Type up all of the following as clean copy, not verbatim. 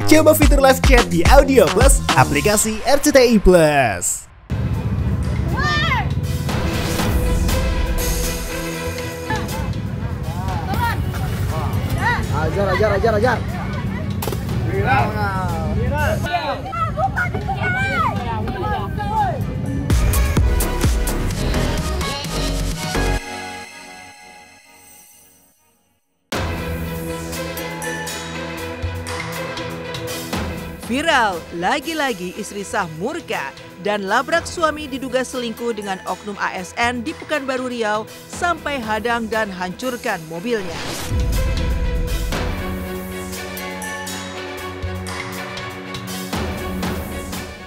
Coba fitur live chat di Audio Plus, aplikasi RCTI Plus. Ajar. Viral, lagi-lagi istri sah murka dan labrak suami diduga selingkuh dengan oknum ASN di Pekanbaru Riau sampai hadang dan hancurkan mobilnya.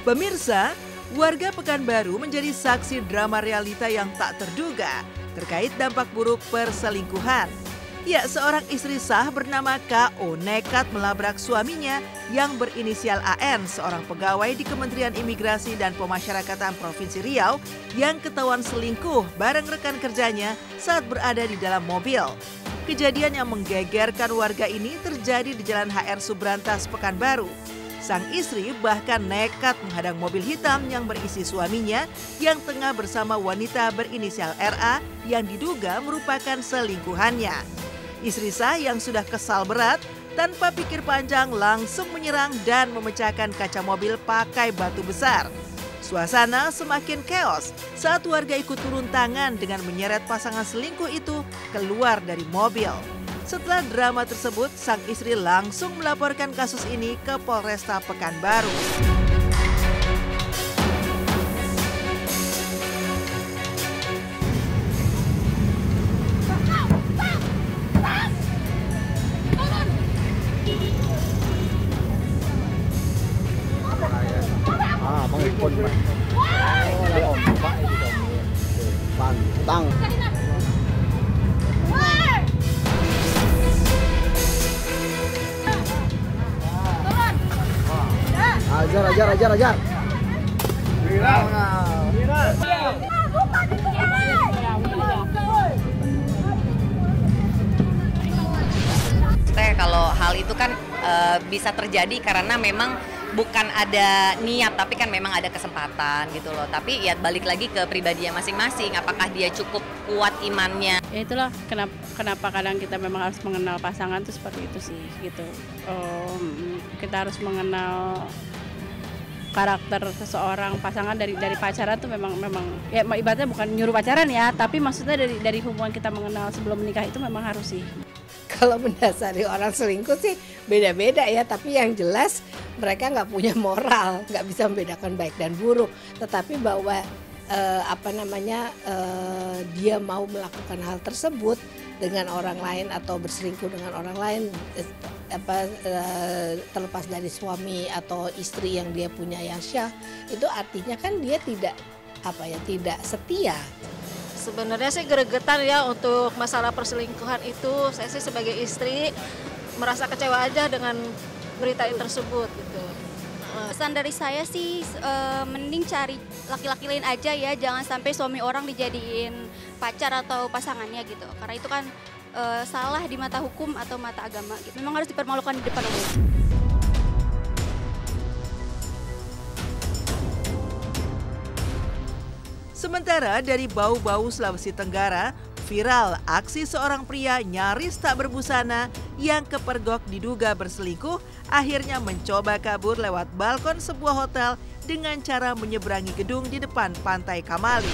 Pemirsa, warga Pekanbaru menjadi saksi drama realita yang tak terduga terkait dampak buruk perselingkuhan. Ya, seorang istri sah bernama KO nekat melabrak suaminya yang berinisial AN, seorang pegawai di Kementerian Imigrasi dan Pemasyarakatan Provinsi Riau yang ketahuan selingkuh bareng rekan kerjanya saat berada di dalam mobil. Kejadian yang menggegerkan warga ini terjadi di Jalan HR Subrantas, Pekanbaru. Sang istri bahkan nekat menghadang mobil hitam yang berisi suaminya yang tengah bersama wanita berinisial RA yang diduga merupakan selingkuhannya. Istri sah yang sudah kesal berat tanpa pikir panjang langsung menyerang dan memecahkan kaca mobil pakai batu besar. Suasana semakin keos saat warga ikut turun tangan dengan menyeret pasangan selingkuh itu keluar dari mobil. Setelah drama tersebut, sang istri langsung melaporkan kasus ini ke Polresta Pekanbaru. Pantang. Ajar. Kalau hal itu kan bisa terjadi karena memang bukan ada niat, tapi kan memang ada kesempatan gitu loh. Tapi ya balik lagi ke pribadinya masing-masing, apakah dia cukup kuat imannya. Ya itulah kenapa kadang kita memang harus mengenal pasangan tuh seperti itu sih gitu. Kita harus mengenal karakter seseorang pasangan dari pacaran tuh memang ya ibaratnya bukan nyuruh pacaran ya, tapi maksudnya dari hubungan kita mengenal sebelum menikah itu memang harus sih. Kalau mendasari orang selingkuh sih beda-beda ya, tapi yang jelas mereka nggak punya moral, nggak bisa membedakan baik dan buruk. Tetapi bahwa dia mau melakukan hal tersebut dengan orang lain atau berselingkuh dengan orang lain, terlepas dari suami atau istri yang dia punya yang syah, itu artinya kan dia tidak setia. Sebenarnya sih gregetan ya untuk masalah perselingkuhan itu. Saya sih sebagai istri merasa kecewa aja dengan berita tersebut gitu. Pesan dari saya sih mending cari laki-laki lain aja ya, jangan sampai suami orang dijadiin pacar atau pasangannya gitu. Karena itu kan salah di mata hukum atau mata agama gitu. Memang harus dipermalukan di depan umum. Sementara dari Bau-Bau, Sulawesi Tenggara, viral aksi seorang pria nyaris tak berbusana yang kepergok diduga berselingkuh akhirnya mencoba kabur lewat balkon sebuah hotel dengan cara menyeberangi gedung di depan Pantai Kamali.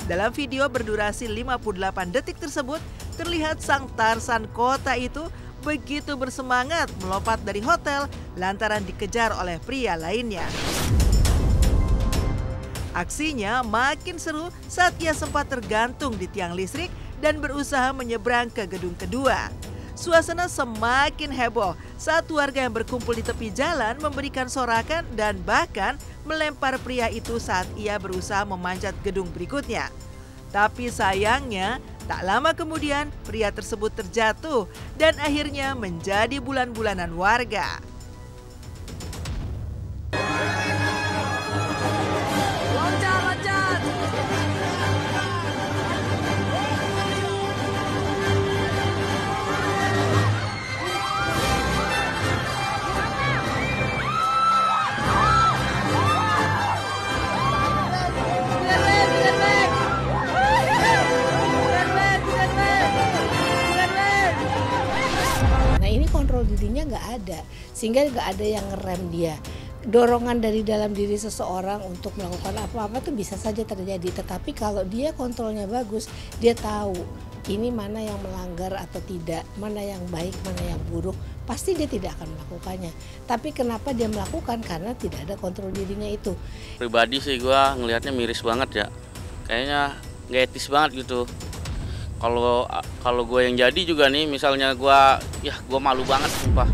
Dalam video berdurasi 58 detik tersebut, terlihat sang Tarsan kota itu begitu bersemangat melompat dari hotel lantaran dikejar oleh pria lainnya. Aksinya makin seru saat ia sempat tergantung di tiang listrik dan berusaha menyeberang ke gedung kedua. Suasana semakin heboh saat warga yang berkumpul di tepi jalan memberikan sorakan dan bahkan melempar pria itu saat ia berusaha memanjat gedung berikutnya. Tapi sayangnya, tak lama kemudian pria tersebut terjatuh dan akhirnya menjadi bulan-bulanan warga. Nah ini kontrol dirinya nggak ada, sehingga nggak ada yang ngerem dia. Dorongan dari dalam diri seseorang untuk melakukan apa-apa tuh bisa saja terjadi. Tetapi kalau dia kontrolnya bagus, dia tahu ini mana yang melanggar atau tidak, mana yang baik, mana yang buruk, pasti dia tidak akan melakukannya. Tapi kenapa dia melakukan? Karena tidak ada kontrol dirinya itu. Pribadi sih gue ngelihatnya miris banget ya, kayaknya nggak etis banget gitu. Kalau gue yang jadi juga nih, misalnya gue malu banget sumpah.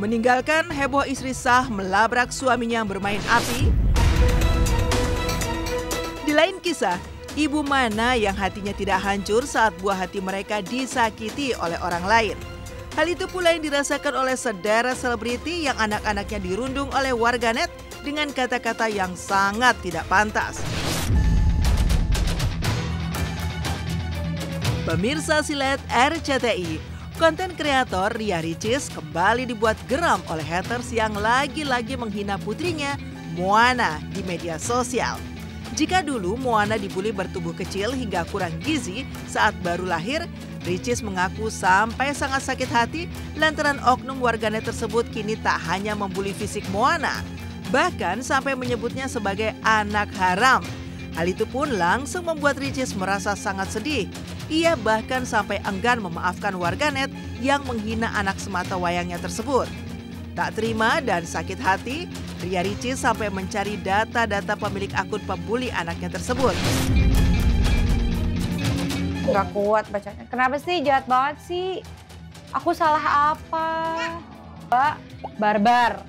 Meninggalkan heboh istri sah melabrak suaminya yang bermain api. Di lain kisah, ibu mana yang hatinya tidak hancur saat buah hati mereka disakiti oleh orang lain. Hal itu pula yang dirasakan oleh sederet selebriti yang anak-anaknya dirundung oleh warganet dengan kata-kata yang sangat tidak pantas. Pemirsa Silet RCTI, konten kreator Ria Ricis kembali dibuat geram oleh haters yang lagi-lagi menghina putrinya, Moana, di media sosial. Jika dulu Moana dibully bertubuh kecil hingga kurang gizi saat baru lahir, Ricis mengaku sampai sangat sakit hati lantaran oknum warganet tersebut kini tak hanya membuli fisik Moana, bahkan sampai menyebutnya sebagai anak haram. Hal itu pun langsung membuat Ricis merasa sangat sedih. Ia bahkan sampai enggan memaafkan warganet yang menghina anak semata wayangnya tersebut. Tak terima dan sakit hati, Ria Ricis sampai mencari data-data pemilik akun pembuli anaknya tersebut. Gak kuat bacanya. Kenapa sih jahat banget sih? Aku salah apa? Mbak, barbar.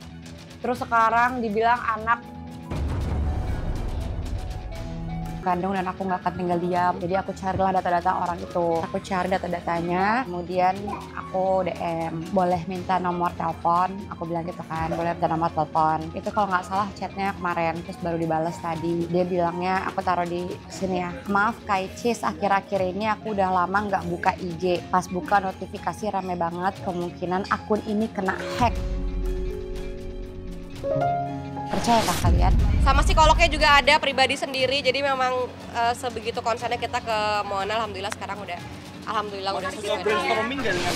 Terus sekarang dibilang anak kandung dan aku nggak akan tinggal diam. Jadi aku carilah data-data orang itu. Aku cari data-datanya, kemudian aku DM. Boleh minta nomor telepon? Aku bilang gitu kan, boleh minta nomor telepon. Itu kalau nggak salah chatnya kemarin, terus baru dibales tadi. Dia bilangnya, aku taruh di sini ya. Maaf Kak Icis, akhir-akhir ini aku udah lama nggak buka IG. Pas buka notifikasi rame banget, kemungkinan akun ini kena hack. Percayakah kalian? Sama psikolognya juga ada, pribadi sendiri. Jadi memang sebegitu konsennya kita ke Moana, alhamdulillah sekarang udah sesuai. Brainstorming nggak dengan?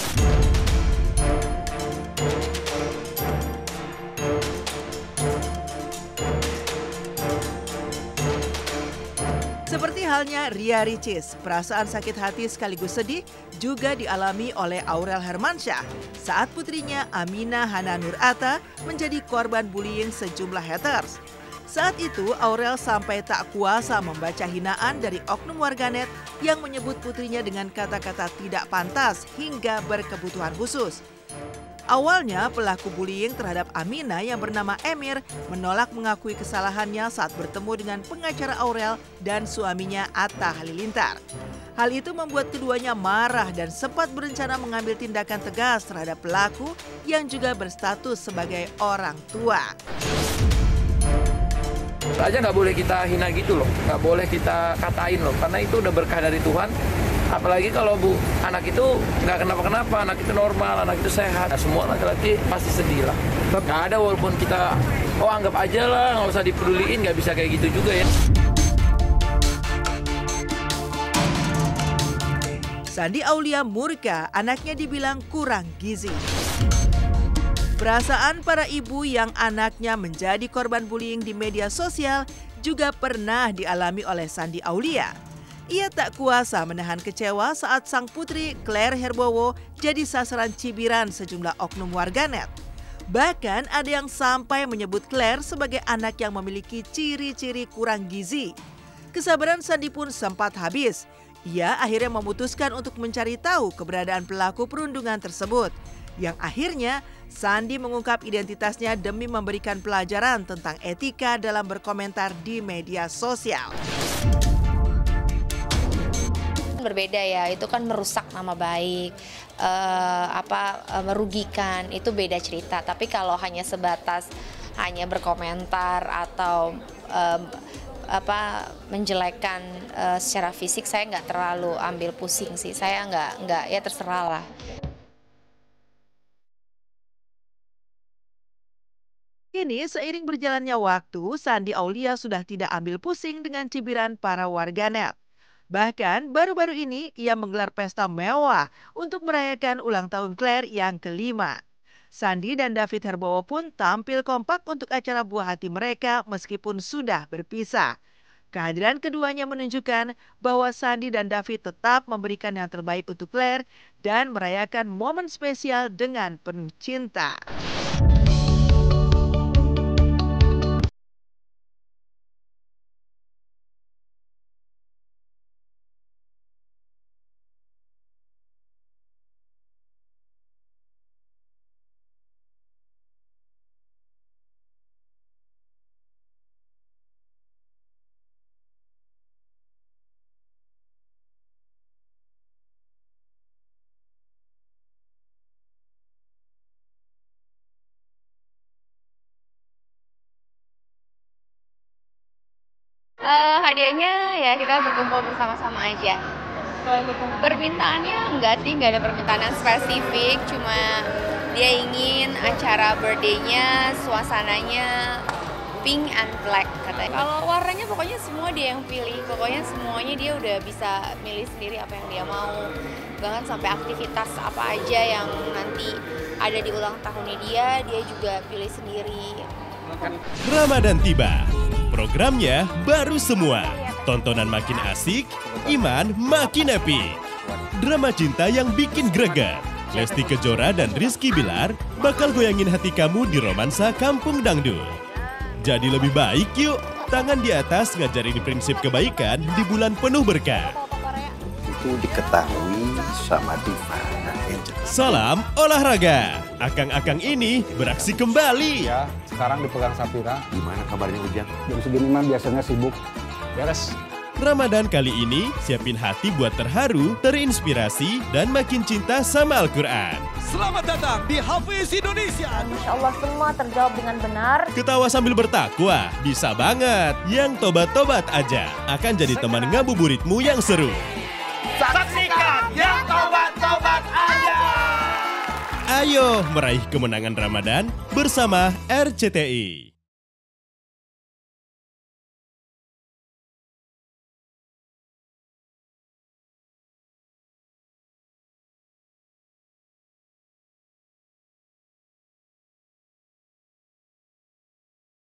Seperti halnya Ria Ricis, perasaan sakit hati sekaligus sedih juga dialami oleh Aurel Hermansyah saat putrinya Aminah Hana Nur Atta menjadi korban bullying sejumlah haters. Saat itu Aurel sampai tak kuasa membaca hinaan dari oknum warganet yang menyebut putrinya dengan kata-kata tidak pantas hingga berkebutuhan khusus. Awalnya pelaku bullying terhadap Aminah yang bernama Emir menolak mengakui kesalahannya saat bertemu dengan pengacara Aurel dan suaminya Atta Halilintar. Hal itu membuat keduanya marah dan sempat berencana mengambil tindakan tegas terhadap pelaku yang juga berstatus sebagai orang tua. Aja nggak boleh kita hina gitu loh, nggak boleh kita katain loh, karena itu udah berkah dari Tuhan. Apalagi kalau anak itu nggak kenapa-kenapa, anak itu normal, anak itu sehat. Nah, semua laki-laki pasti sedih lah. Nggak ada walaupun kita, anggap aja lah, nggak usah dipeduliin, nggak bisa kayak gitu juga ya. Sandi Aulia murka anaknya dibilang kurang gizi. Perasaan para ibu yang anaknya menjadi korban bullying di media sosial juga pernah dialami oleh Sandi Aulia. Ia tak kuasa menahan kecewa saat sang putri Claire Herbowo jadi sasaran cibiran sejumlah oknum warganet. Bahkan ada yang sampai menyebut Claire sebagai anak yang memiliki ciri-ciri kurang gizi. Kesabaran Sandi pun sempat habis. Ia akhirnya memutuskan untuk mencari tahu keberadaan pelaku perundungan tersebut. Yang akhirnya Sandi mengungkap identitasnya demi memberikan pelajaran tentang etika dalam berkomentar di media sosial. Berbeda ya, itu kan merusak nama baik, merugikan, itu beda cerita. Tapi kalau hanya sebatas hanya berkomentar atau menjelekkan secara fisik, saya nggak terlalu ambil pusing sih. Saya nggak ya terserah lah. Kini seiring berjalannya waktu, Sandi Aulia sudah tidak ambil pusing dengan cibiran para warganet. Bahkan baru-baru ini ia menggelar pesta mewah untuk merayakan ulang tahun Claire yang kelima. Sandi dan David Herbowo pun tampil kompak untuk acara buah hati mereka meskipun sudah berpisah. Kehadiran keduanya menunjukkan bahwa Sandi dan David tetap memberikan yang terbaik untuk Claire dan merayakan momen spesial dengan penuh cinta. Hadiahnya ya kita berkumpul bersama-sama aja. Permintaannya enggak sih, nggak ada permintaan yang spesifik, cuma dia ingin acara birthday-nya, suasananya pink and black katanya. Kalau warnanya pokoknya semua dia yang pilih, pokoknya semuanya dia udah bisa milih sendiri apa yang dia mau. Bahkan sampai aktivitas apa aja yang nanti ada di ulang tahunnya dia juga pilih sendiri. Ramadan tiba, programnya baru semua. Tontonan makin asik, iman makin epic. Drama cinta yang bikin greget. Lesti Kejora dan Rizky Bilar bakal goyangin hati kamu di romansa Kampung Dangdut. Jadi lebih baik yuk, tangan di atas ngajarin prinsip kebaikan di bulan penuh berkah. Itu diketahui sama Diva dan Angel. Salam olahraga. Akang-akang ini beraksi kembali. Ya, sekarang dipegang Sapira. Gimana kabarnya Ujang? Jam segini mah biasanya sibuk. Beres. Ramadan kali ini siapin hati buat terharu, terinspirasi, dan makin cinta sama Al-Quran. Selamat datang di Hafiz Indonesia. Insya Allah semua terjawab dengan benar. Ketawa sambil bertakwa, bisa banget. Yang tobat-tobat aja akan jadi teman ngabuburitmu yang seru. Saksikan yang tobat-tobat aja. Ayo meraih kemenangan Ramadan bersama RCTI.